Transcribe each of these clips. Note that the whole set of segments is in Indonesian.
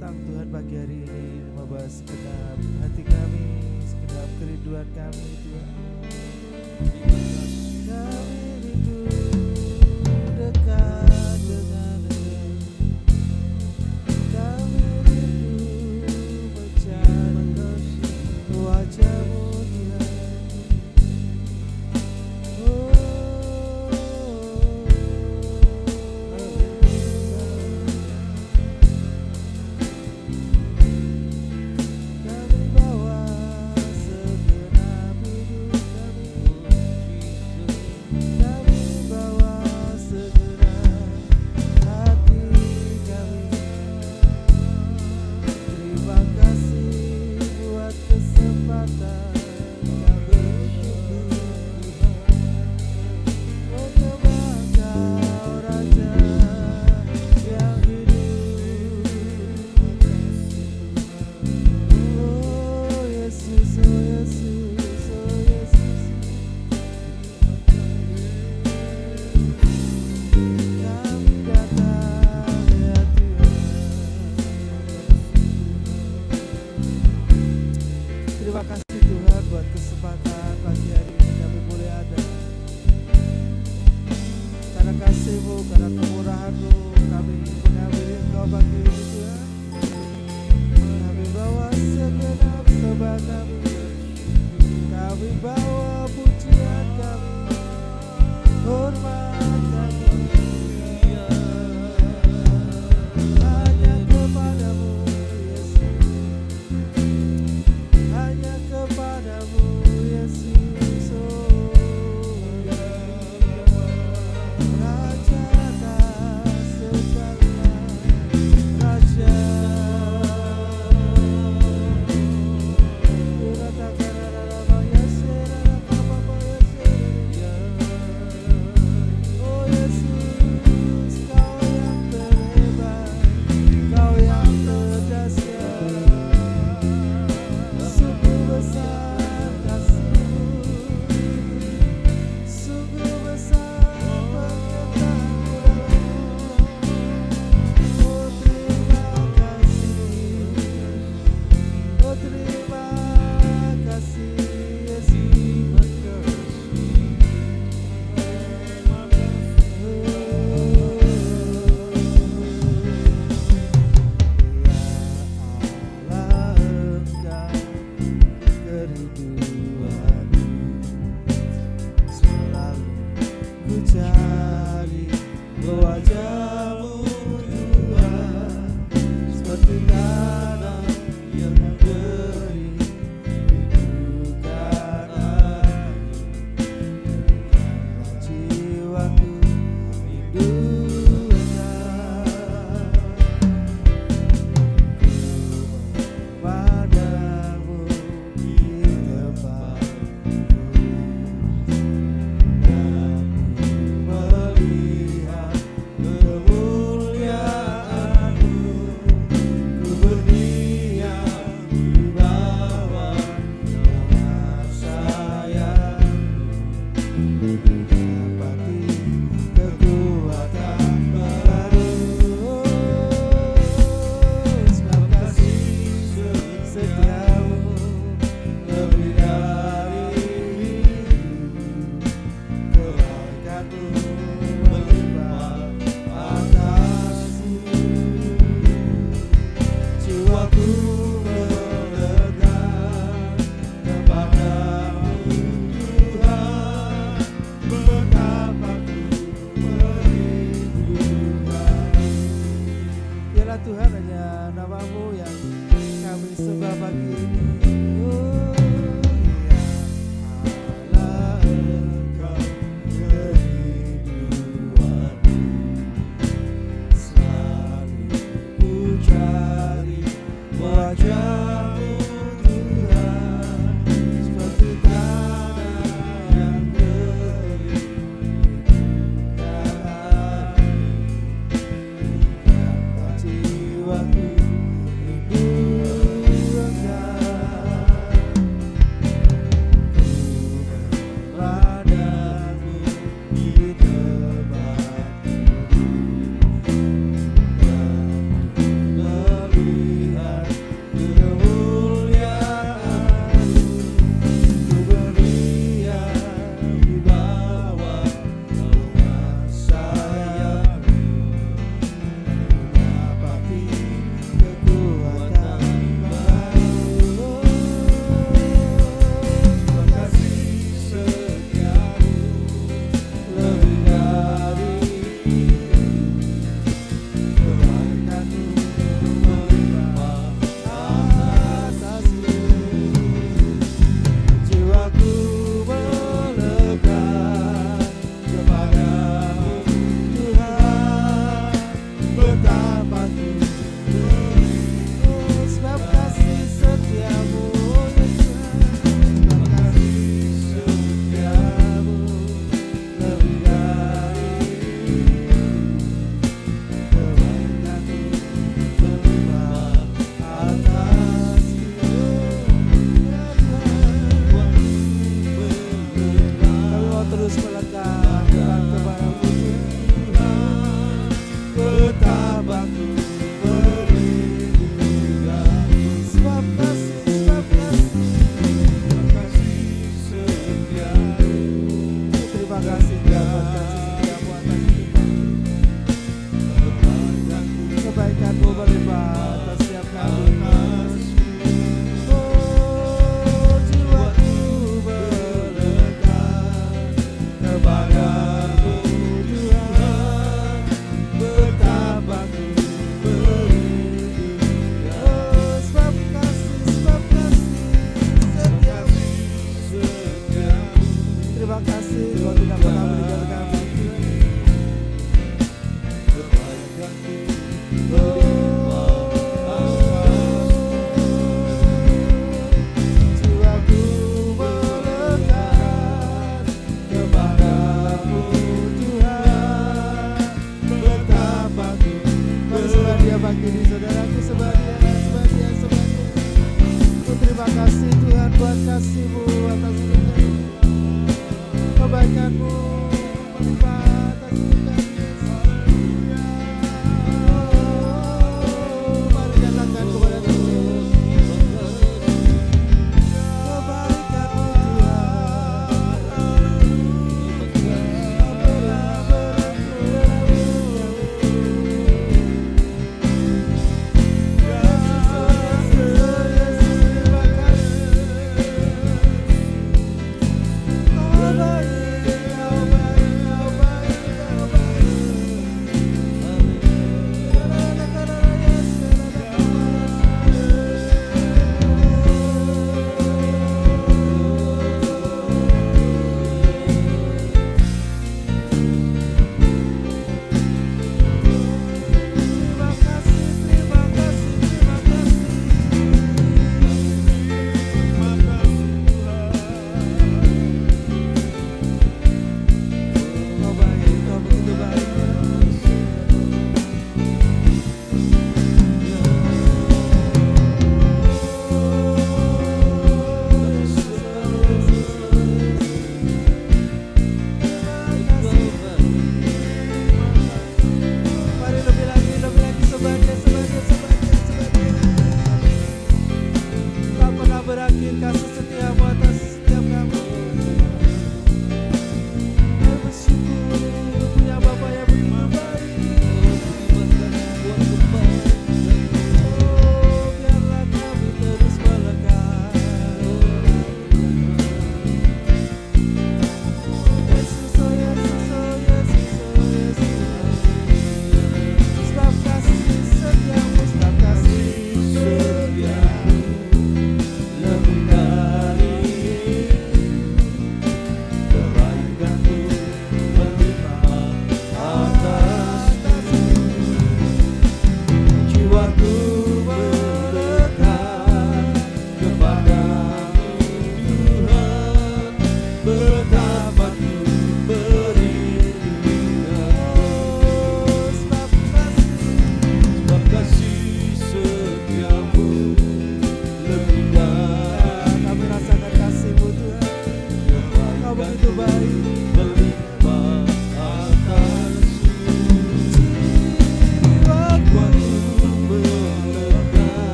datang Tuhan pagi hari ini, membawa segenap hati kami, segenap kerinduan kami Tuhan. Kami rindu dekat dengan Engkau. Kami rindu mencari wajah-Mu Tuhan. Terima kasih Tuhan buat kesempatan pagi hari ini kami boleh ada. Karena kasih-Mu, karena kemurahan-Mu, kami mengabdi Engkau pagi ini Tuhan. Kami bawa segenap sembah kami, kami bawa pujian kami, hormat kami hanya kepadamu Yesus. Hanya kepadamu Yesus, oh Raja atas segala raja. Oh Yesus, Kau yang terhebat, Kau yang terdahsyat. Sungguh besar kasih-Mu, sungguh besar penyertaan-Mu. Oh terima kasih, oh terima kasih Yesus. Ya Allah, Engkau kerinduanku, selalu ku cari wajah-Mu Tuhan, seperti tanah yang kering rindukan air. Jiwaku rindu padamu di tempat melihat kemuliaan-Mu. Ku berdiam di bawah naungan sayap-Mu, dapati kekuatan baru. Sebab kasih setia-Mu lebih dari hidup, kebaikan-Mu melimpah atasku. Jiwaku melekat kepadamu Tuhan, betapa ku merindukan. Biarlah Tuhan hanya nama-Mu yang kami sembah pagi ini. Oh ya Allah, Engkau kerinduanku, selalu ku cari wajah-Mu Tuhan, seperti tanah yang kering rindukan air. Jiwaku rindu Engkau.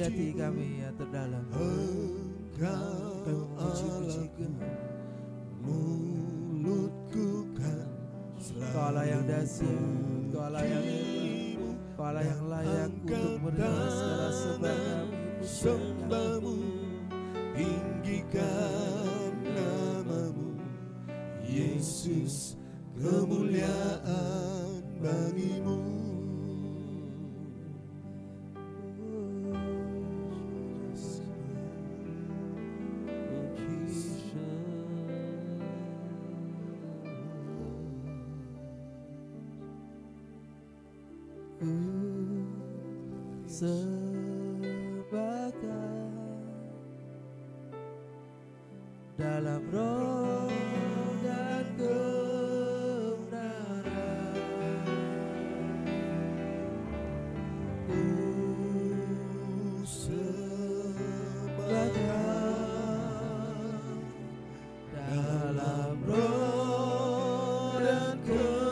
hati kami yang terdalam. Engkau Allahku, mulutku kan Kau Allah yang dahsyat, Kau Allah yang hebat, Kau Allah yang layak untuk menerima segala sembah kami. sembahmu, tinggikan namamu, Yesus, kemuliaan bagimu. Sembahkan dalam roh dan kebenaran. Sembahkan dalam roh dan kebenaran.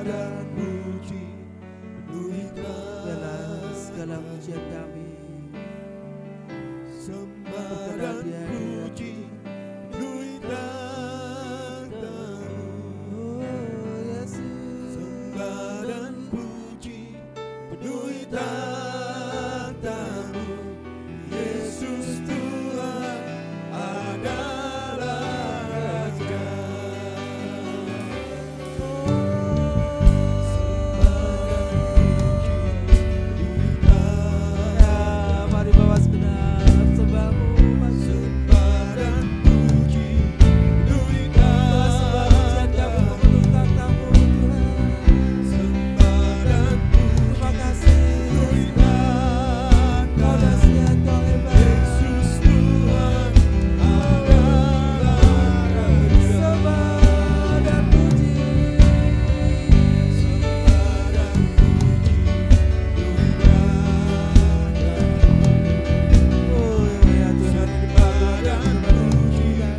dan puji penuhi segala pujian kami. sembah dan puji penuhi tahta-Mu. Oh Yesus, Sembah dan puji penuhi tahta-Mu. Yesus Tuhan adalah Raja. ya mari bawa segenap sembahmu masuk. Sembah dan puji penuhi Tuhan sembah pujian kami memenuhi tahta-Mu Tuhan. Sembah dan puji Terima kasih. penuhi Kau dahsyat, Kau hebat. Yesus Tuhan adalah Raja. Sembah dan puji. Oh ya Tuhan, ini Tuhan Tuhan.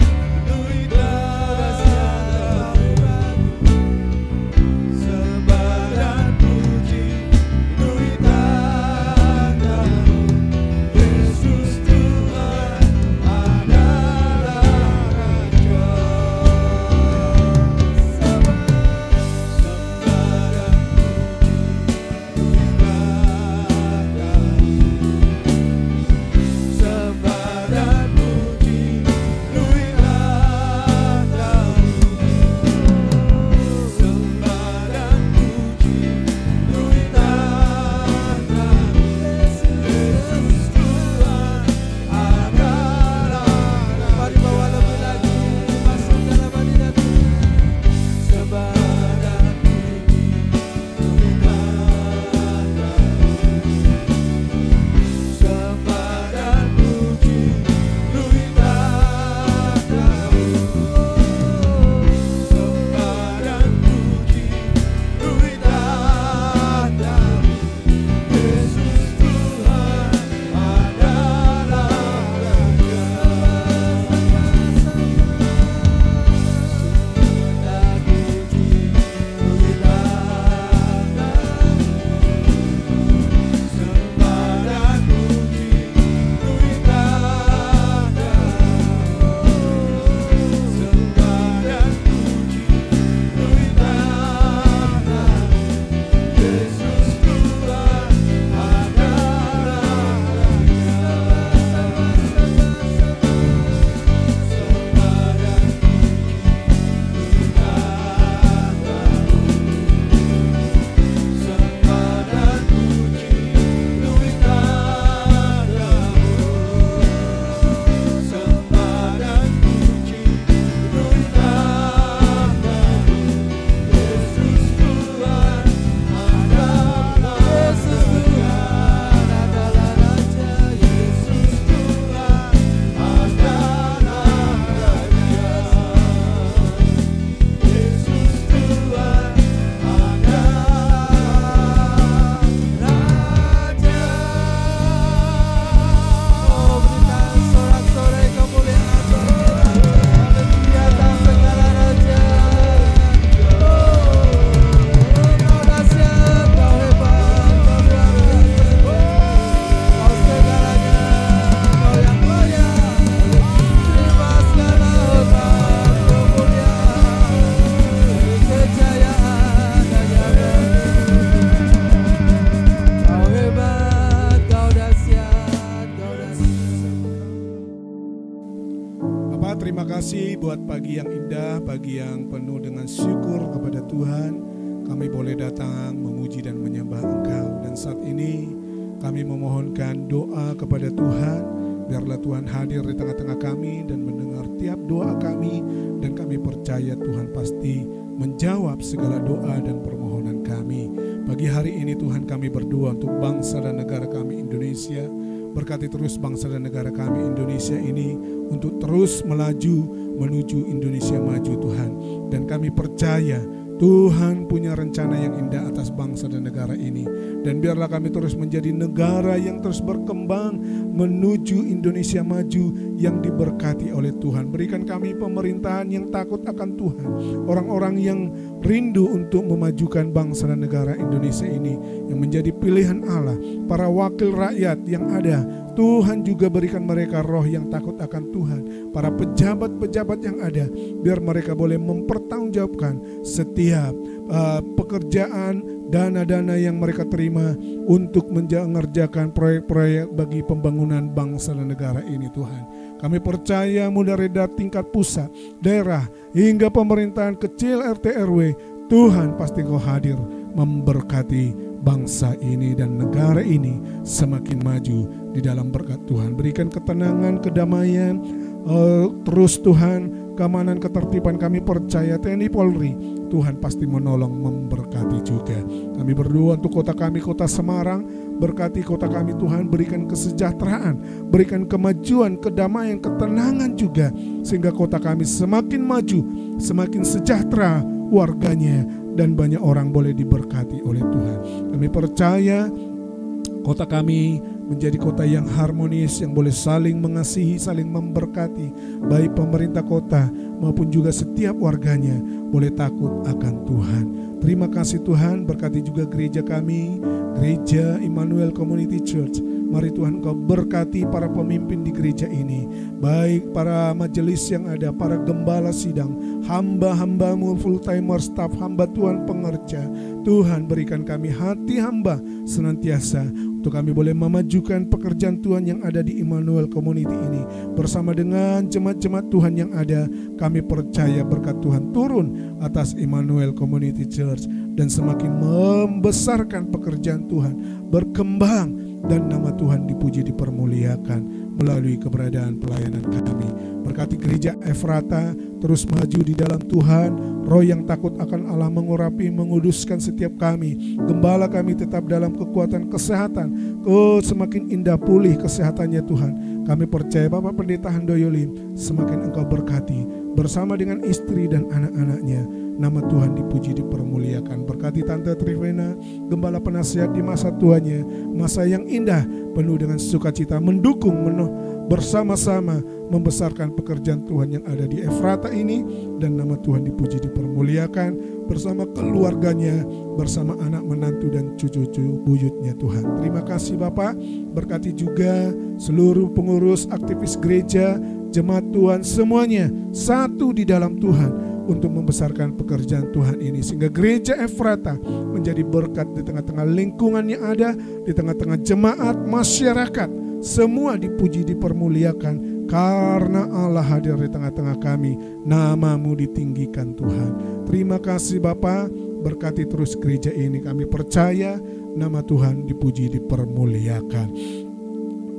Kau dahsyat, Kau hebat. Sembah dan puji penuhi tahta-Mu. Yesus Tuhan adalah Raja. Sembah dan puji penuhi tahta-Mu. Sembah dan puji penuhi tahta-Mu. Sembah dan puji penuhi tahta-Mu. Yesus Tuhan adalah Mari bawa lebih lagi masuk dalam hadirat Tuhan. Sembah dan puji penuhi tahta-Mu. Sembah dan puji penuhi tahta-Mu. Sembah dan puji penuhi tahta-Mu. Yesus Tuhan adalah Raja. Sembah dan puji penuhi tahta-Mu. Sembah dan puji penuhi tahta-Mu. Yesus Tuhan adalah Raja. Sembah dan puji penuhi tahta-Mu. Sembah dan puji penuhi tahta-Mu. Sembah dan puji penuhi tahta-Mu. Yesus Tuhan adalah Raja. Yesus Tuhan adalah Raja. Yesus Tuhan Oh, berikan sorak-sorai kemuliaan Tuhan. Di atas segala raja. Oh, Kau dahsyat, Kau hebat, Kau luar biasa. Kau segalanya, Kau yang layak. Terima segala hormat, kemuliaan, kejayaan hanya Kau hebat, Kau dahsyat, Kau dahsyat. Bapak, terima kasih buat pagi yang indah, pagi yang penuh dengan syukur kepada Tuhan. Kami boleh datang memuji dan menyembah Engkau. Dan saat ini kami memohonkan doa kepada Tuhan. Biarlah Tuhan hadir di tengah-tengah kami dan mendengar tiap doa kami. Dan kami percaya Tuhan pasti menjawab segala doa dan permohonan kami. Pagi hari ini Tuhan kami berdoa untuk bangsa dan negara kami Indonesia. Berkati terus bangsa dan negara kami Indonesia ini untuk terus melaju menuju Indonesia maju Tuhan. Dan kami percaya Tuhan punya rencana yang indah atas bangsa dan negara ini. Dan biarlah kami terus menjadi negara yang terus berkembang menuju Indonesia maju yang diberkati oleh Tuhan. Berikan kami pemerintahan yang takut akan Tuhan, orang-orang yang rindu untuk memajukan bangsa dan negara Indonesia ini yang menjadi pilihan Allah. Para wakil rakyat yang ada, Tuhan juga berikan mereka roh yang takut akan Tuhan. Para pejabat-pejabat yang ada, biar mereka boleh mempertanggungjawabkan setiap pekerjaan, dana-dana yang mereka terima untuk mengerjakan proyek-proyek bagi pembangunan bangsa dan negara ini Tuhan. Kami percaya mulai dari tingkat pusat, daerah, hingga pemerintahan kecil RT RW, Tuhan pasti Kau hadir memberkati bangsa ini dan negara ini semakin maju di dalam berkat Tuhan. Berikan ketenangan, kedamaian, terus Tuhan, keamanan, ketertiban. Kami percaya TNI Polri, Tuhan pasti menolong, memberkati juga. Kami berdoa untuk kota kami, kota Semarang. Berkati kota kami Tuhan, berikan kesejahteraan, berikan kemajuan, kedamaian, ketenangan juga, sehingga kota kami semakin maju, semakin sejahtera warganya, dan banyak orang boleh diberkati oleh Tuhan. Kami percaya kota kami menjadi kota yang harmonis, yang boleh saling mengasihi, saling memberkati, baik pemerintah kota maupun juga setiap warganya boleh takut akan Tuhan. Terima kasih Tuhan, berkati juga gereja kami, Gereja Immanuel Community Church. Mari Tuhan Kau berkati para pemimpin di gereja ini, baik para majelis yang ada, para gembala sidang, hamba-hambamu, full timer, staff hamba Tuhan pengerja. Tuhan berikan kami hati hamba senantiasa untuk kami boleh memajukan pekerjaan Tuhan yang ada di Immanuel Community ini. Bersama dengan jemaat-jemaat Tuhan yang ada, kami percaya berkat Tuhan turun atas Immanuel Community Church dan semakin membesarkan pekerjaan Tuhan, berkembang, dan nama Tuhan dipuji, dipermuliakan melalui keberadaan pelayanan kami. Berkati gereja Efrata terus maju di dalam Tuhan. Roh yang takut akan Allah mengurapi, menguduskan setiap kami. Gembala kami tetap dalam kekuatan kesehatan. Semakin indah pulih kesehatannya Tuhan. Kami percaya Bapak Pendeta Handoyo Lim semakin Engkau berkati bersama dengan istri dan anak-anaknya. Nama Tuhan dipuji, dipermuliakan. Berkati Tante Trivena, gembala penasihat di masa tuanya, masa yang indah penuh dengan sukacita, mendukung bersama-sama membesarkan pekerjaan Tuhan yang ada di Efrata ini, dan nama Tuhan dipuji, dipermuliakan bersama keluarganya, bersama anak menantu dan cucu-cucu buyutnya Tuhan. Terima kasih Bapak. Berkati juga seluruh pengurus, aktivis gereja, jemaat Tuhan, semuanya satu di dalam Tuhan untuk membesarkan pekerjaan Tuhan ini, sehingga gereja Efrata menjadi berkat di tengah-tengah lingkungan yang ada, di tengah-tengah jemaat, masyarakat. Semua dipuji, dipermuliakan karena Allah hadir di tengah-tengah kami. Nama-Mu ditinggikan Tuhan. Terima kasih Bapa, berkati terus gereja ini. Kami percaya nama Tuhan dipuji, dipermuliakan.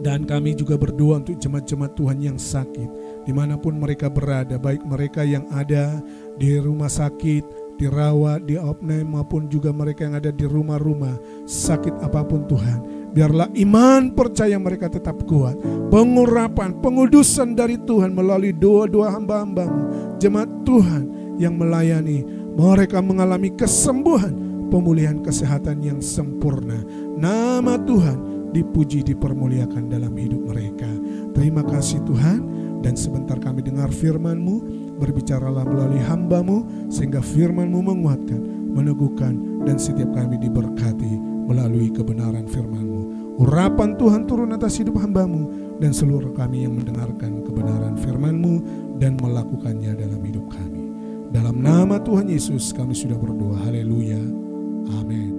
Dan kami juga berdoa untuk jemaat-jemaat Tuhan yang sakit, dimanapun mereka berada, baik mereka yang ada di rumah sakit, dirawat, di opname, maupun juga mereka yang ada di rumah-rumah sakit apapun Tuhan. Biarlah iman percaya mereka tetap kuat. Pengurapan, pengudusan dari Tuhan melalui doa-doa hamba-hamba-Mu, jemaat Tuhan yang melayani, mereka mengalami kesembuhan, pemulihan kesehatan yang sempurna. Nama Tuhan dipuji, dipermuliakan dalam hidup mereka. Terima kasih Tuhan. Dan sebentar kami dengar firman-Mu, berbicaralah melalui hamba-Mu, sehingga firman-Mu menguatkan, meneguhkan, dan setiap kami diberkati melalui kebenaran firman-Mu. Urapan Tuhan turun atas hidup hamba-Mu dan seluruh kami yang mendengarkan kebenaran firman-Mu dan melakukannya dalam hidup kami. Dalam nama Tuhan Yesus kami sudah berdoa. Haleluya. Amin.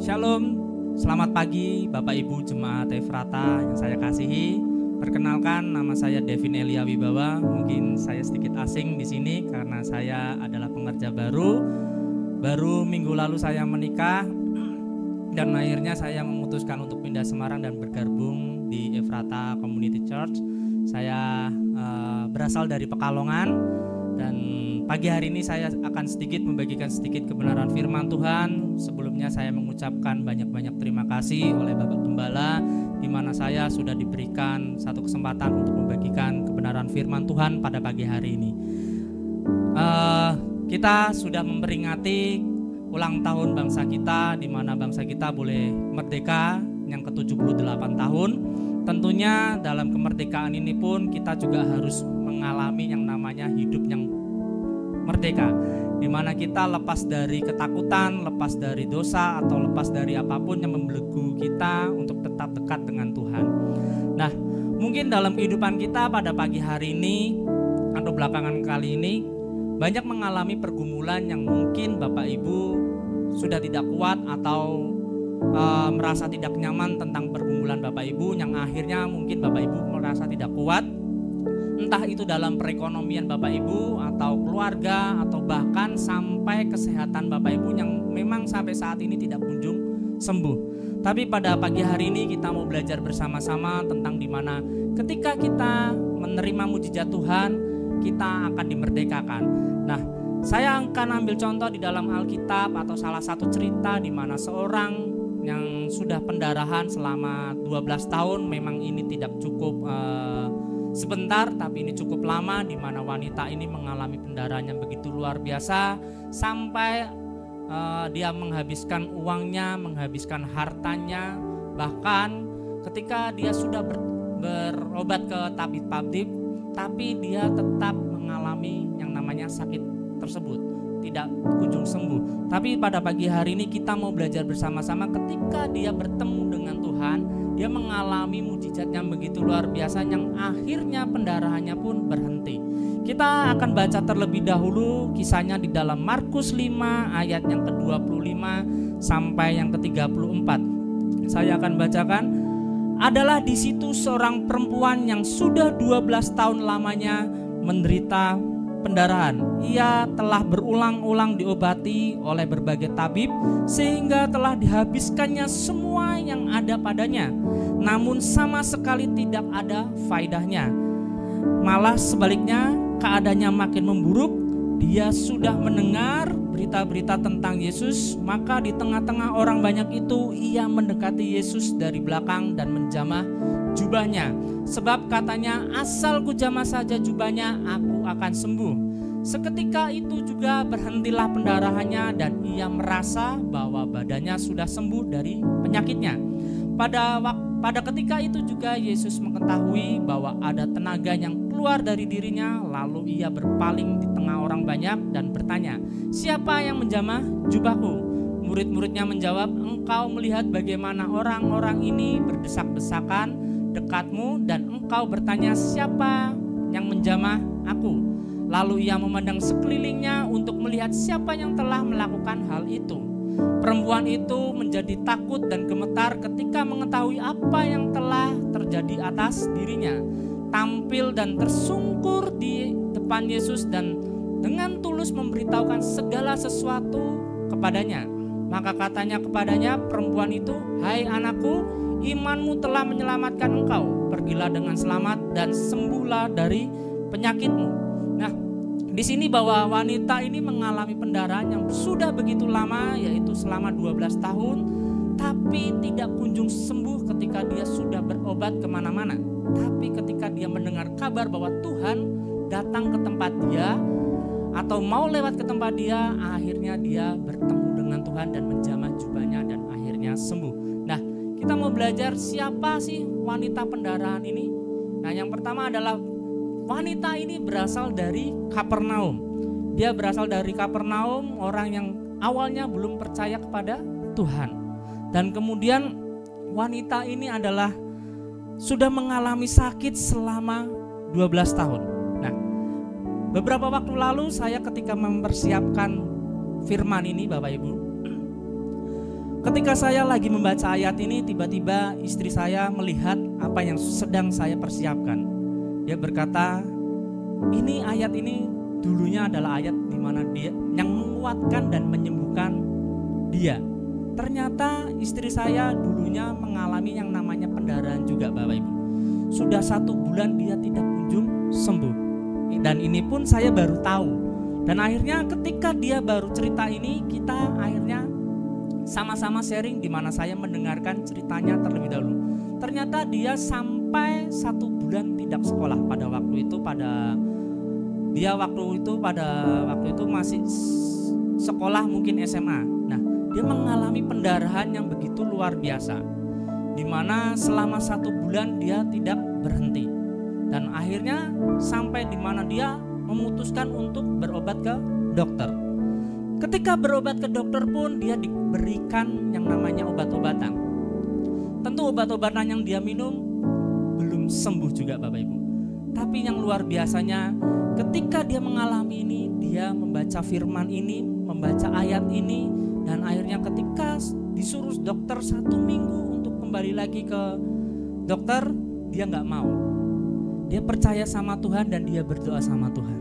Shalom, selamat pagi Bapak Ibu Jemaat Efrata yang saya kasihi. Perkenalkan, nama saya Devin Elia Wibawa. Mungkin saya sedikit asing di sini karena saya adalah pengerja baru. Baru minggu lalu saya menikah dan akhirnya saya memutuskan untuk pindah Semarang dan bergabung di Efrata Community Church. Saya berasal dari Pekalongan dan pagi hari ini saya akan sedikit membagikan sedikit kebenaran firman Tuhan. Sebelumnya saya mengucapkan banyak-banyak terima kasih oleh Bapak Gembala, di mana saya sudah diberikan satu kesempatan untuk membagikan kebenaran firman Tuhan pada pagi hari ini. Kita sudah memperingati ulang tahun bangsa kita, di mana bangsa kita boleh merdeka yang ke-78 tahun. Tentunya dalam kemerdekaan ini pun kita juga harus mengalami yang namanya hidup yang merdeka, di mana kita lepas dari ketakutan, lepas dari dosa, atau lepas dari apapun yang membelenggu kita untuk tetap dekat dengan Tuhan. Nah, mungkin dalam kehidupan kita pada pagi hari ini atau belakangan kali ini banyak mengalami pergumulan yang mungkin Bapak Ibu sudah tidak kuat atau merasa tidak nyaman tentang pergumulan Bapak Ibu, yang akhirnya mungkin Bapak Ibu merasa tidak kuat. Entah itu dalam perekonomian Bapak Ibu atau keluarga atau bahkan sampai kesehatan Bapak Ibu yang memang sampai saat ini tidak kunjung sembuh. Tapi pada pagi hari ini kita mau belajar bersama-sama tentang dimana ketika kita menerima mujizat Tuhan, kita akan dimerdekakan. Nah, saya akan ambil contoh di dalam Alkitab atau salah satu cerita di mana seorang yang sudah pendarahan selama 12 tahun, memang ini tidak cukup sebentar, tapi ini cukup lama, di mana wanita ini mengalami pendarahan yang begitu luar biasa sampai dia menghabiskan uangnya, menghabiskan hartanya. Bahkan ketika dia sudah berobat ke tabib-tabib, tapi dia tetap mengalami yang namanya sakit tersebut, tidak kunjung sembuh. Tapi pada pagi hari ini kita mau belajar bersama-sama ketika dia bertemu dengan Tuhan, dia mengalami mujizat yang begitu luar biasa yang akhirnya pendarahannya pun berhenti. Kita akan baca terlebih dahulu kisahnya di dalam Markus 5 ayat yang ke-25 sampai yang ke-34. Saya akan bacakan. Adalah di situ seorang perempuan yang sudah 12 tahun lamanya menderita pendarahan. Ia telah berulang-ulang diobati oleh berbagai tabib sehingga telah dihabiskannya semua yang ada padanya, namun sama sekali tidak ada faedahnya. Malah sebaliknya, keadaannya makin memburuk. Dia sudah mendengar berita-berita tentang Yesus, maka di tengah-tengah orang banyak itu ia mendekati Yesus dari belakang dan menjamah jubahnya. Sebab katanya, asal ku jamah saja jubahnya, aku akan sembuh. Seketika itu juga berhentilah pendarahannya dan ia merasa bahwa badannya sudah sembuh dari penyakitnya. Pada ketika itu juga Yesus mengetahui bahwa ada tenaga yang keluar dari dirinya, lalu ia berpaling di tengah orang banyak dan bertanya, siapa yang menjamah jubahku? Murid-muridnya menjawab, engkau melihat bagaimana orang-orang ini berdesak-desakan dekatmu dan engkau bertanya, siapa yang menjamah aku? Lalu ia memandang sekelilingnya untuk melihat siapa yang telah melakukan hal itu. Perempuan itu menjadi takut dan gemetar ketika mengetahui apa yang telah terjadi atas dirinya. Tampil dan tersungkur di depan Yesus dan dengan tulus memberitahukan segala sesuatu kepadanya. Maka katanya kepadanya perempuan itu, hai anakku, imanmu telah menyelamatkan engkau. Pergilah dengan selamat dan sembuhlah dari penyakitmu. Nah, di sini bahwa wanita ini mengalami pendarahan yang sudah begitu lama, yaitu selama 12 tahun, tapi tidak kunjung sembuh ketika dia sudah berobat kemana-mana. Tapi ketika dia mendengar kabar bahwa Tuhan datang ke tempat dia atau mau lewat ke tempat dia, akhirnya dia bertemu dengan Tuhan dan menjamah jubahnya dan akhirnya sembuh. Nah, kita mau belajar siapa sih wanita pendarahan ini? Nah, yang pertama adalah wanita ini berasal dari Kapernaum. Dia berasal dari Kapernaum, orang yang awalnya belum percaya kepada Tuhan. Dan kemudian wanita ini adalah sudah mengalami sakit selama 12 tahun. Nah, beberapa waktu lalu saya ketika mempersiapkan firman ini Bapak Ibu, ketika saya lagi membaca ayat ini, tiba-tiba istri saya melihat apa yang sedang saya persiapkan. Dia berkata, ini ayat ini dulunya adalah ayat di mana dia yang menguatkan dan menyembuhkan dia. Ternyata istri saya dulunya mengalami yang namanya pendarahan juga Bapak Ibu. Sudah 1 bulan dia tidak kunjung sembuh. Dan ini pun saya baru tahu. Dan akhirnya ketika dia baru cerita ini, kita akhirnya sama-sama sharing di mana saya mendengarkan ceritanya terlebih dahulu. Ternyata dia sampai 1 bulan tidak sekolah pada waktu itu. Waktu itu masih sekolah mungkin SMA. dia mengalami pendarahan yang begitu luar biasa, di mana selama 1 bulan dia tidak berhenti, dan akhirnya sampai di mana dia memutuskan untuk berobat ke dokter. Ketika berobat ke dokter pun dia diberikan yang namanya obat-obatan. Tentu obat-obatan yang dia minum belum sembuh juga Bapak Ibu. Tapi yang luar biasanya, ketika dia mengalami ini, dia membaca firman ini, membaca ayat ini, dan akhirnya ketika disuruh dokter 1 minggu untuk kembali lagi ke dokter, dia nggak mau. Dia percaya sama Tuhan dan dia berdoa sama Tuhan.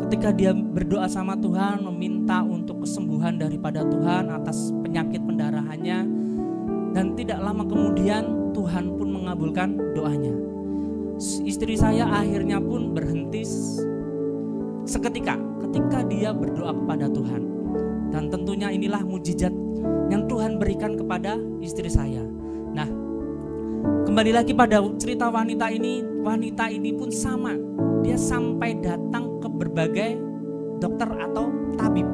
Ketika dia berdoa sama Tuhan, meminta untuk kesembuhan daripada Tuhan atas penyakit pendarahannya, dan tidak lama kemudian Tuhan pun mengabulkan doanya. Istri saya akhirnya pun berhenti seketika ketika dia berdoa kepada Tuhan. Dan tentunya inilah mujizat yang Tuhan berikan kepada istri saya. Nah, kembali lagi pada cerita wanita ini pun sama. Dia sampai datang ke berbagai dokter atau tabib,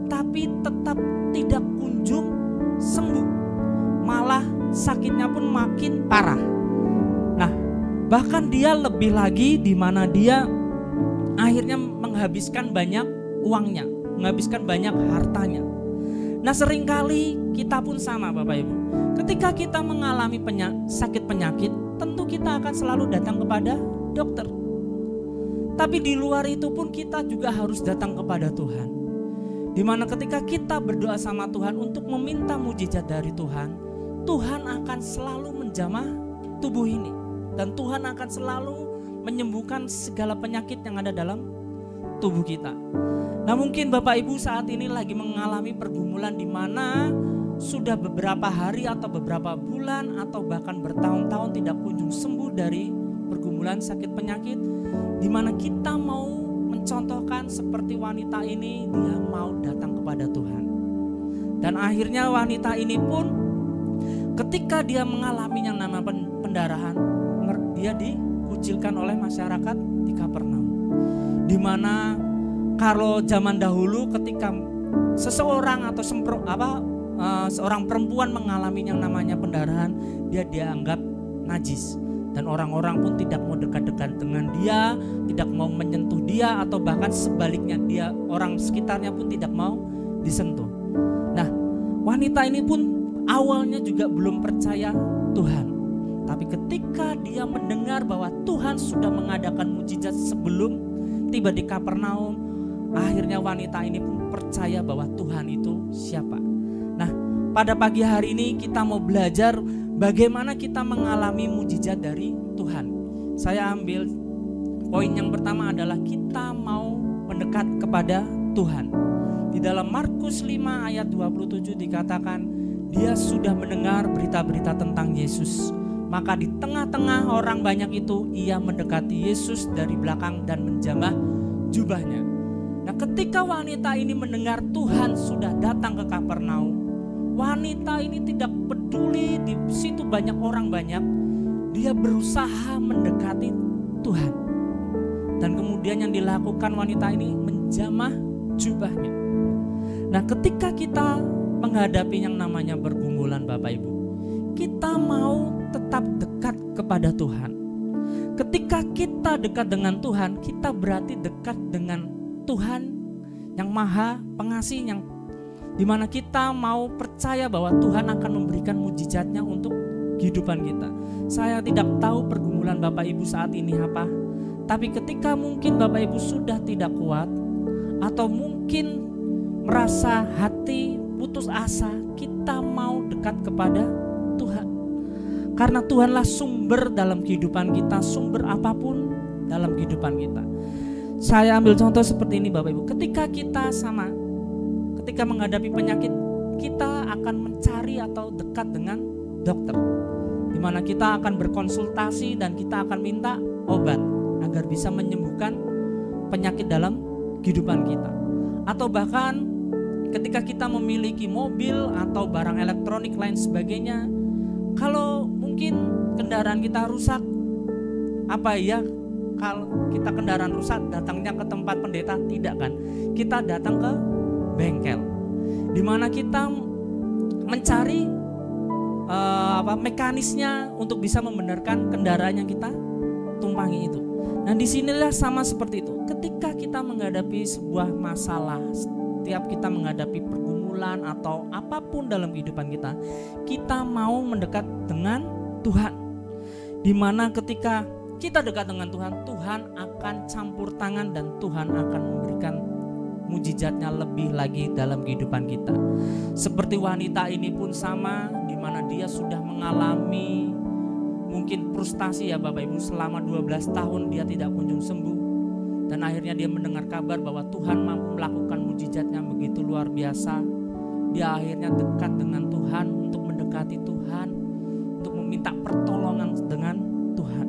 tapi tetap tidak kunjung sembuh. Malah sakitnya pun makin parah. Nah, bahkan dia lebih lagi di mana dia akhirnya menghabiskan banyak uangnya, menghabiskan banyak hartanya. Nah, seringkali kita pun sama Bapak Ibu. Ketika kita mengalami sakit penyakit, tentu kita akan selalu datang kepada dokter. Tapi di luar itu pun kita juga harus datang kepada Tuhan. Di mana ketika kita berdoa sama Tuhan untuk meminta mujizat dari Tuhan, Tuhan akan selalu menjamah tubuh ini. Dan Tuhan akan selalu menyembuhkan segala penyakit yang ada dalam tubuh kita. Nah, mungkin Bapak Ibu saat ini lagi mengalami pergumulan di mana sudah beberapa hari atau beberapa bulan atau bahkan bertahun-tahun tidak kunjung sembuh dari pergumulan sakit penyakit, di mana kita mau mencontohkan seperti wanita ini, dia mau datang kepada Tuhan. Dan akhirnya wanita ini pun ketika dia mengalami yang namanya pendarahan, dia dikucilkan oleh masyarakat di Kapernaum. Di mana kalau zaman dahulu ketika seseorang atau seorang perempuan mengalami yang namanya pendarahan, dia dianggap najis. Dan orang-orang pun tidak mau dekat-dekat dengan dia, tidak mau menyentuh dia, atau bahkan sebaliknya dia, orang sekitarnya pun tidak mau disentuh. Nah, wanita ini pun awalnya juga belum percaya Tuhan. Tapi ketika dia mendengar bahwa Tuhan sudah mengadakan mujizat sebelum tiba di Kapernaum, akhirnya wanita ini pun percaya bahwa Tuhan itu siapa. Nah, pada pagi hari ini kita mau belajar bagaimana kita mengalami mujizat dari Tuhan. Saya ambil poin yang pertama adalah kita mau mendekat kepada Tuhan. Di dalam Markus 5 ayat 27 dikatakan, dia sudah mendengar berita-berita tentang Yesus. Maka di tengah-tengah orang banyak itu, ia mendekati Yesus dari belakang dan menjamah jubahnya. Nah, ketika wanita ini mendengar Tuhan sudah datang ke Kapernaum, wanita ini tidak peduli di situ banyak orang banyak, dia berusaha mendekati Tuhan. Dan kemudian yang dilakukan wanita ini menjamah jubahnya. Nah, ketika kita menghadapi yang namanya pergumulan Bapak Ibu, kita mau tetap dekat kepada Tuhan. Ketika kita dekat dengan Tuhan, kita berarti dekat dengan Tuhan yang Maha Pengasih, yang dimana kita mau percaya bahwa Tuhan akan memberikan mujizatnya untuk kehidupan kita. Saya tidak tahu pergumulan Bapak Ibu saat ini apa, tapi ketika mungkin Bapak Ibu sudah tidak kuat atau mungkin merasa hati putus asa, kita mau dekat kepada Tuhan. Karena Tuhanlah sumber dalam kehidupan kita, sumber apapun dalam kehidupan kita. Saya ambil contoh seperti ini Bapak Ibu. Ketika menghadapi penyakit, kita akan mencari atau dekat dengan dokter, di mana kita akan berkonsultasi dan kita akan minta obat agar bisa menyembuhkan penyakit dalam kehidupan kita. Atau bahkan ketika kita memiliki mobil atau barang elektronik lain sebagainya, kalau mungkin kendaraan kita rusak, kalau kita kendaraan rusak datangnya ke tempat pendeta? Tidak kan, kita datang ke bengkel, di mana kita mencari mekanisnya untuk bisa membenarkan kendaraan yang kita tumpangi itu. Nah, disinilah sama seperti itu. Ketika kita menghadapi sebuah masalah, setiap kita menghadapi pergumulan atau apapun dalam kehidupan kita, kita mau mendekat dengan Tuhan. Dimana ketika kita dekat dengan Tuhan, Tuhan akan campur tangan dan Tuhan akan memberikan mujizatnya lebih lagi dalam kehidupan kita. Seperti wanita ini pun sama, dimana dia sudah mengalami mungkin frustasi ya Bapak Ibu, selama 12 tahun dia tidak kunjung sembuh. Dan akhirnya dia mendengar kabar bahwa Tuhan mampu melakukan mujizatnya begitu luar biasa. Dia akhirnya dekat dengan Tuhan, untuk mendekati Tuhan, untuk meminta pertolongan dengan Tuhan.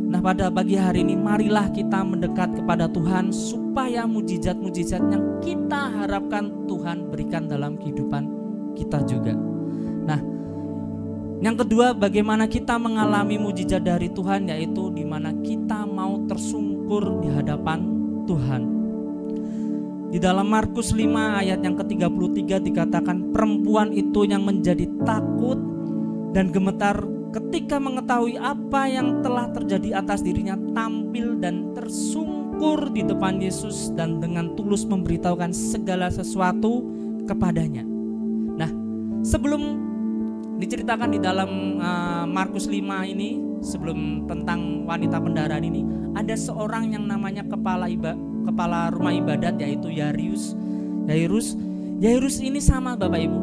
Nah, pada pagi hari ini marilah kita mendekat kepada Tuhan supaya mujizat-mujizat yang kita harapkan Tuhan berikan dalam kehidupan kita juga. Nah, yang kedua, bagaimana kita mengalami mujizat dari Tuhan, yaitu di mana kita mau tersungkur di hadapan Tuhan. Di dalam Markus 5 ayat yang ke-33 dikatakan, perempuan itu yang menjadi takut dan gemetar ketika mengetahui apa yang telah terjadi atas dirinya, tampil dan tersungkur di depan Yesus dan dengan tulus memberitahukan segala sesuatu kepadanya. Nah, sebelum diceritakan di dalam Markus 5 ini, sebelum tentang wanita pendaraan ini, ada seorang yang namanya kepala rumah ibadat, yaitu Yairus ini sama Bapak Ibu.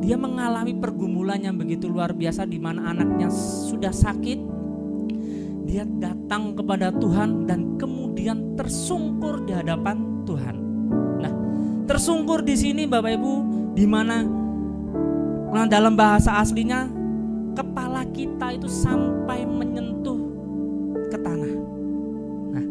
Dia mengalami pergumulan yang begitu luar biasa, di mana anaknya sudah sakit. Dia datang kepada Tuhan dan kemudian tersungkur di hadapan Tuhan. Nah, tersungkur di sini Bapak Ibu, di mana dalam bahasa aslinya kepala kita itu sampai menyentuh ke tanah. Nah,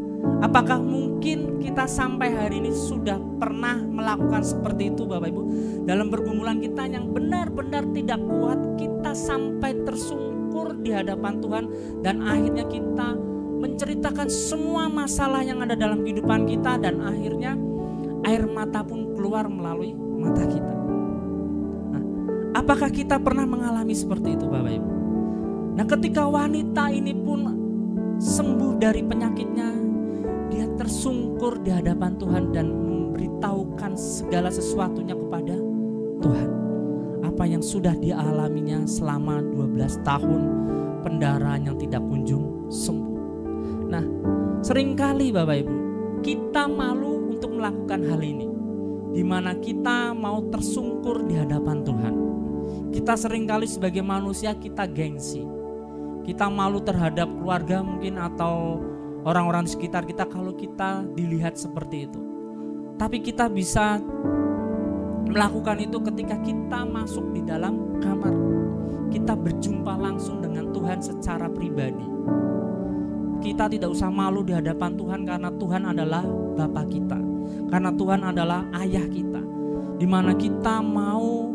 apakah mungkin kita sampai hari ini sudah pernah melakukan seperti itu Bapak Ibu? Dalam pergumulan kita yang benar-benar tidak kuat, kita sampai tersungkur di hadapan Tuhan dan akhirnya kita menceritakan semua masalah yang ada dalam kehidupan kita, dan akhirnya air mata pun keluar melalui mata kita. Apakah kita pernah mengalami seperti itu Bapak Ibu? Nah, ketika wanita ini pun sembuh dari penyakitnya, dia tersungkur di hadapan Tuhan dan memberitahukan segala sesuatunya kepada Tuhan. Apa yang sudah dia alaminya selama 12 tahun pendarahan yang tidak kunjung sembuh. Nah, seringkali Bapak Ibu, kita malu untuk melakukan hal ini, di mana kita mau tersungkur di hadapan Tuhan. Kita seringkali sebagai manusia kita gengsi, kita malu terhadap keluarga mungkin atau orang-orang di sekitar kita kalau kita dilihat seperti itu. Tapi kita bisa melakukan itu ketika kita masuk di dalam kamar, kita berjumpa langsung dengan Tuhan secara pribadi. Kita tidak usah malu di hadapan Tuhan, karena Tuhan adalah Bapa kita, karena Tuhan adalah Ayah kita, di mana kita mau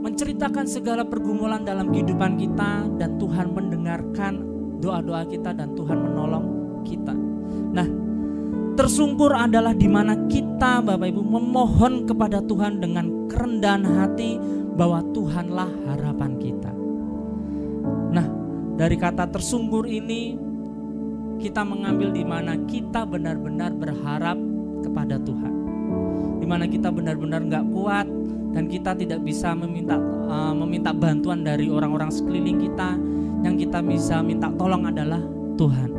menceritakan segala pergumulan dalam kehidupan kita, dan Tuhan mendengarkan doa-doa kita dan Tuhan menolong kita. Nah, tersungkur adalah di mana kita Bapak Ibu memohon kepada Tuhan dengan kerendahan hati bahwa Tuhanlah harapan kita. Nah, dari kata tersungkur ini kita mengambil di mana kita benar-benar berharap kepada Tuhan, di mana kita benar-benar gak kuat dan kita tidak bisa meminta bantuan dari orang-orang sekeliling kita. Yang kita bisa minta tolong adalah Tuhan.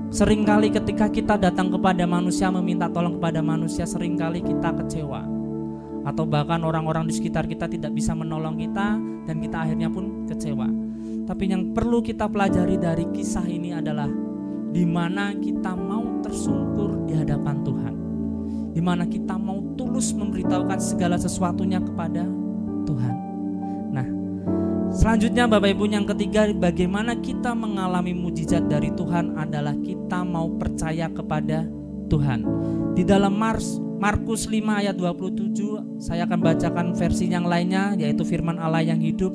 Seringkali ketika kita datang kepada manusia, meminta tolong kepada manusia, seringkali kita kecewa, atau bahkan orang-orang di sekitar kita tidak bisa menolong kita dan kita akhirnya pun kecewa. Tapi yang perlu kita pelajari dari kisah ini adalah di mana kita mau tersungkur di hadapan Tuhan, di mana kita mau tulus memberitahukan segala sesuatunya kepada Tuhan. Nah, selanjutnya Bapak Ibu, yang ketiga, bagaimana kita mengalami mujizat dari Tuhan adalah kita mau percaya kepada Tuhan. Di dalam Markus 5 ayat 27, saya akan bacakan versi yang lainnya, yaitu firman Allah yang hidup.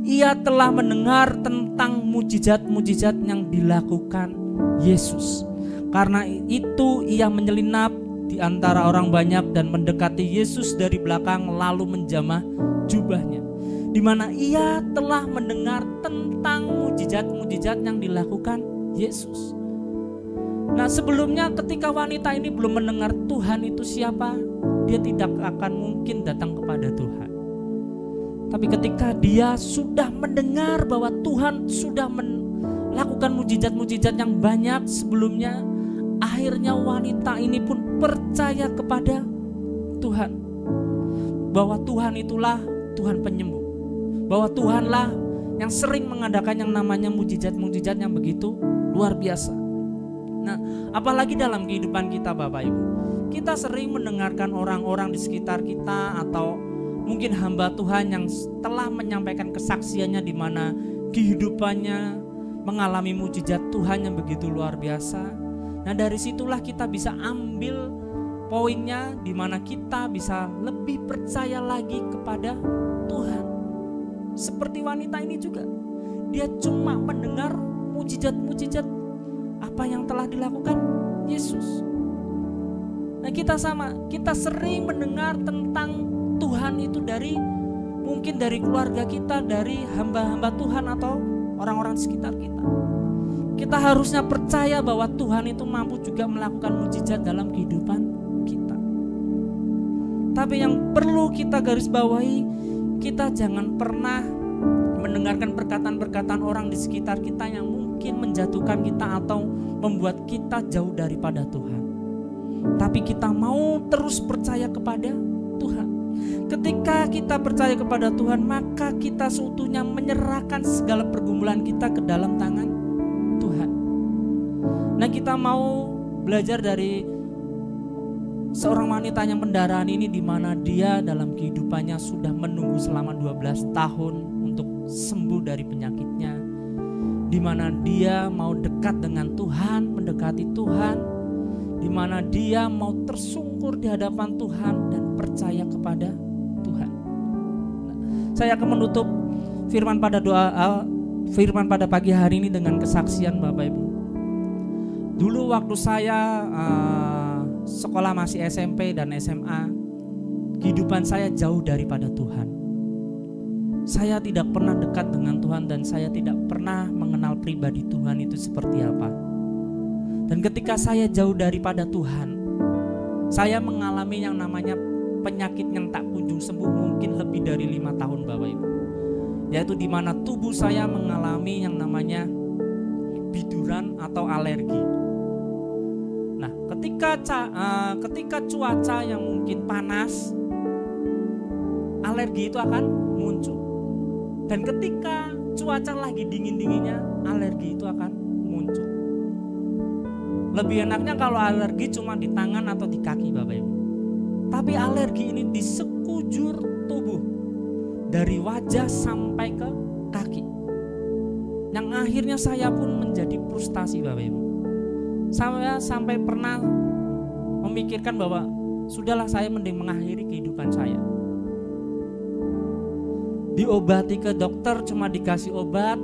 Ia telah mendengar tentang mujizat-mujizat yang dilakukan Yesus. Karena itu ia menyelinap di antara orang banyak dan mendekati Yesus dari belakang lalu menjamah jubahnya, di mana ia telah mendengar tentang mujizat-mujizat yang dilakukan Yesus. Nah, sebelumnya ketika wanita ini belum mendengar Tuhan itu siapa, dia tidak akan mungkin datang kepada Tuhan. Tapi ketika dia sudah mendengar bahwa Tuhan sudah melakukan mujizat-mujizat yang banyak sebelumnya, akhirnya wanita ini pun percaya kepada Tuhan, bahwa Tuhan itulah Tuhan penyembuh, bahwa Tuhanlah yang sering mengadakan yang namanya mujizat-mujizat yang begitu luar biasa. Nah, apalagi dalam kehidupan kita Bapak Ibu, kita sering mendengarkan orang-orang di sekitar kita atau mungkin hamba Tuhan yang telah menyampaikan kesaksiannya di mana kehidupannya mengalami mujizat Tuhan yang begitu luar biasa. Nah, dari situlah kita bisa ambil poinnya di mana kita bisa lebih percaya lagi kepada Tuhan. Seperti wanita ini juga, dia cuma mendengar mujizat-mujizat apa yang telah dilakukan Yesus. Nah, kita sama, kita sering mendengar tentang Tuhan itu mungkin dari keluarga kita, dari hamba-hamba Tuhan atau orang-orang sekitar kita. Kita harusnya percaya bahwa Tuhan itu mampu juga melakukan mujizat dalam kehidupan kita. Tapi yang perlu kita garis bawahi, kita jangan pernah mendengarkan perkataan-perkataan orang di sekitar kita yang mungkin menjatuhkan kita atau membuat kita jauh daripada Tuhan. Tapi kita mau terus percaya kepada Tuhan. Ketika kita percaya kepada Tuhan, maka kita seutuhnya menyerahkan segala pergumulan kita ke dalam tangan Tuhan. Nah, kita mau belajar dari seorang wanita yang pendarahan ini, di mana dia dalam kehidupannya sudah menunggu selama 12 tahun untuk sembuh dari penyakitnya, di mana dia mau dekat dengan Tuhan, mendekati Tuhan, di mana dia mau tersungkur di hadapan Tuhan dan percaya kepada Tuhan. Nah, saya akan menutup firman pada pagi hari ini dengan kesaksian Bapak Ibu. Dulu waktu saya sekolah masih SMP dan SMA, kehidupan saya jauh daripada Tuhan. Saya tidak pernah dekat dengan Tuhan dan saya tidak pernah mengenal pribadi Tuhan itu seperti apa. Dan ketika saya jauh daripada Tuhan, saya mengalami yang namanya penyakit yang tak kunjung sembuh mungkin lebih dari 5 tahun Bapak Ibu. Yaitu di mana tubuh saya mengalami yang namanya biduran atau alergi. Nah, ketika cuaca yang mungkin panas, alergi itu akan muncul. Dan ketika cuaca lagi dingin-dinginnya, alergi itu akan muncul. Lebih enaknya kalau alergi cuma di tangan atau di kaki Bapak Ibu. Tapi alergi ini di sekujur tubuh, dari wajah sampai ke kaki. Yang akhirnya saya pun menjadi frustasi Bapak Ibu. Saya sampai pernah memikirkan bahwa sudahlah, saya mending mengakhiri kehidupan saya. Diobati ke dokter, cuma dikasih obat,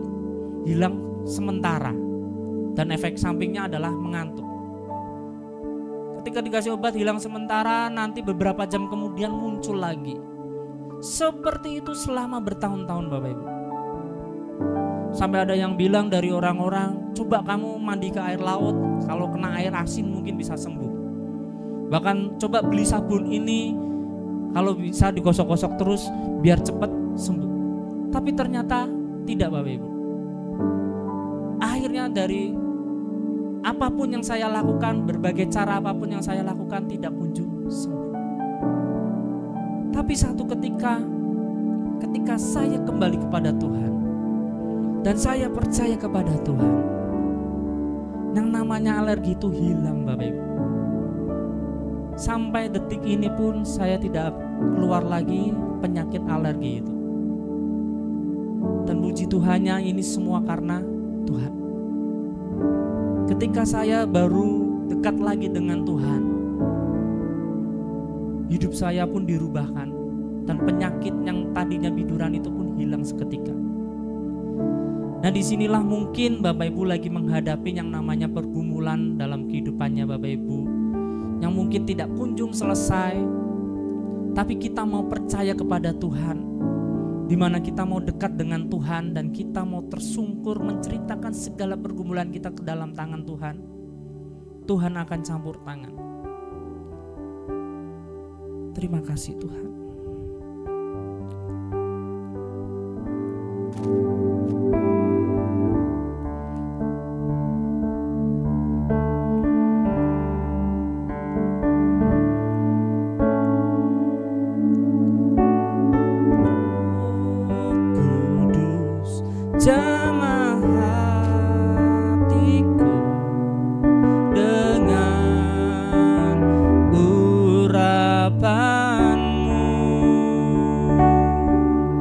hilang sementara. Dan efek sampingnya adalah mengantuk. Ketika dikasih obat hilang sementara, nanti beberapa jam kemudian muncul lagi. Seperti itu selama bertahun-tahun Bapak Ibu. Sampai ada yang bilang dari orang-orang, coba kamu mandi ke air laut, kalau kena air asin mungkin bisa sembuh. Bahkan coba beli sabun ini, kalau bisa digosok-gosok terus biar cepat sembuh. Tapi ternyata tidak Bapak Ibu. Akhirnya dari apapun yang saya lakukan, berbagai cara apapun yang saya lakukan tidak kunjung sembuh. Tapi satu ketika saya kembali kepada Tuhan dan saya percaya kepada Tuhan, yang namanya alergi itu hilang Bapak Ibu. Sampai detik ini pun saya tidak keluar lagi penyakit alergi itu. Dan puji Tuhannya, ini semua karena Tuhan. Ketika saya baru dekat lagi dengan Tuhan, hidup saya pun dirubahkan, dan penyakit yang tadinya biduran itu pun hilang seketika. Nah, disinilah mungkin Bapak Ibu lagi menghadapi yang namanya pergumulan dalam kehidupannya Bapak Ibu, yang mungkin tidak kunjung selesai, tapi kita mau percaya kepada Tuhan, di mana kita mau dekat dengan Tuhan dan kita mau tersungkur menceritakan segala pergumulan kita ke dalam tangan Tuhan. Tuhan akan campur tangan. Terima kasih Tuhan. Jamah hatiku dengan urapanmu,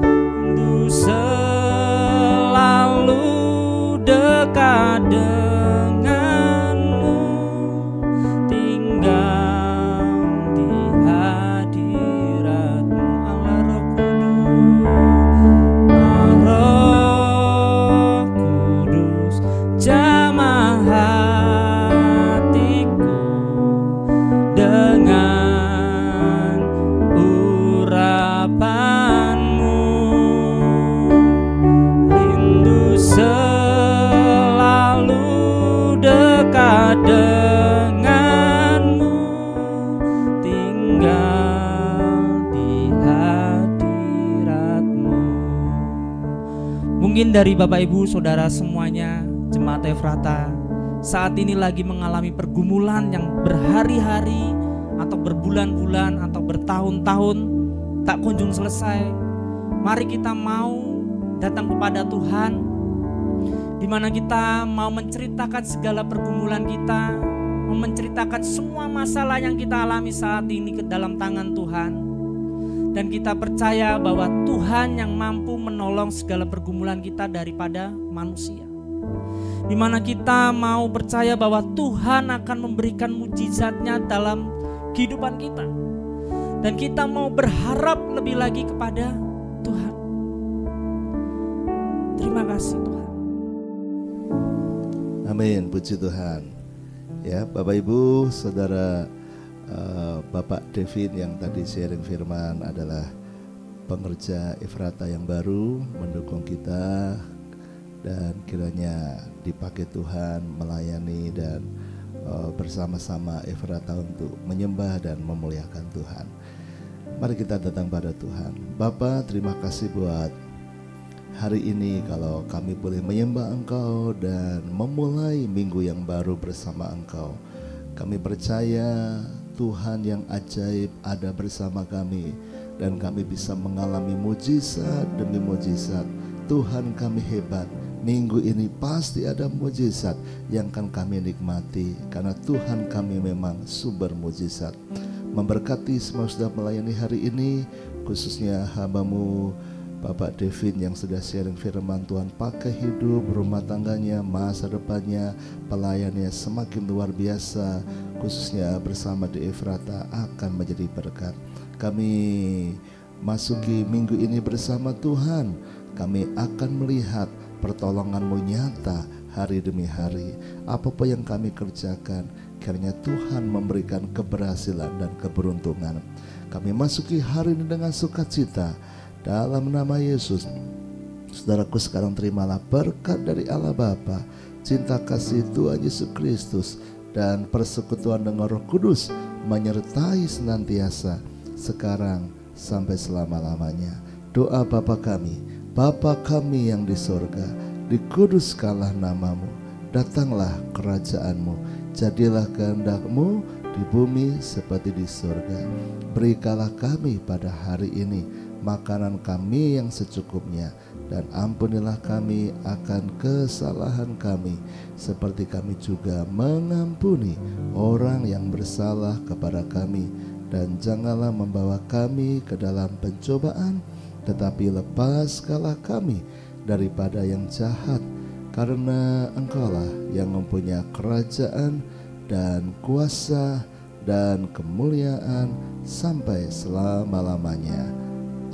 untuk selalu dekat denganmu, tinggal di hadiratmu, Allah Roh Kudus. Jamah hatiku dengan urapanmu, rindu selalu dekat denganmu, tinggal di hadiratmu. Mungkin dari Bapak Ibu Saudara semuanya, Jemaat Efrata saat ini lagi mengalami pergumulan yang berhari-hari atau berbulan-bulan atau bertahun-tahun tak kunjung selesai. Mari kita mau datang kepada Tuhan, di mana kita mau menceritakan segala pergumulan kita, mau menceritakan semua masalah yang kita alami saat ini ke dalam tangan Tuhan. Dan kita percaya bahwa Tuhan yang mampu menolong segala pergumulan kita daripada manusia. Di mana kita mau percaya bahwa Tuhan akan memberikan mujizatnya dalam kehidupan kita. Dan kita mau berharap lebih lagi kepada Tuhan. Terima kasih Tuhan. Amin, puji Tuhan. Ya, Bapak Ibu, Saudara, Bapak Devin yang tadi sharing firman adalah pengerja Efrata yang baru, mendukung kita dan kiranya dipakai Tuhan melayani dan bersama-sama Efrata untuk menyembah dan memuliakan Tuhan. Mari kita datang pada Tuhan. Bapa, terima kasih buat hari ini kalau kami boleh menyembah Engkau dan memulai minggu yang baru bersama Engkau. Kami percaya Tuhan yang ajaib ada bersama kami dan kami bisa mengalami mujizat demi mujizat. Tuhan kami hebat. Minggu ini pasti ada mujizat yang akan kami nikmati karena Tuhan kami memang sumber mujizat. Memberkati semua sudah melayani hari ini, khususnya hamba-Mu Bapak Devin yang sudah sharing firman Tuhan, pakai hidup, rumah tangganya, masa depannya, pelayannya semakin luar biasa, khususnya bersama di Efrata akan menjadi berkat. Kami masuki minggu ini bersama Tuhan, kami akan melihat pertolongan-Mu nyata hari demi hari. Apa-apa yang kami kerjakan, kiranya Tuhan memberikan keberhasilan dan keberuntungan. Kami masuki hari ini dengan sukacita dalam nama Yesus. Saudaraku sekarang terimalah berkat dari Allah Bapa, cinta kasih Tuhan Yesus Kristus dan persekutuan dengan Roh Kudus menyertai senantiasa sekarang sampai selama-lamanya. Doa Bapa kami, Bapa kami yang di sorga, dikuduskanlah namamu, datanglah kerajaan-Mu, jadilah kehendak-Mu di bumi seperti di sorga. Berikanlah kami pada hari ini makanan kami yang secukupnya, dan ampunilah kami akan kesalahan kami, seperti kami juga mengampuni orang yang bersalah kepada kami. Dan janganlah membawa kami ke dalam pencobaan, tetapi lepaskanlah kami daripada yang jahat, karena Engkaulah yang mempunyai kerajaan dan kuasa dan kemuliaan sampai selama-lamanya.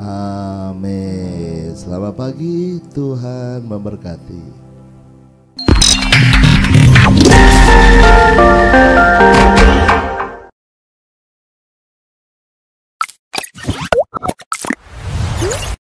Amin. Selamat pagi, Tuhan memberkati.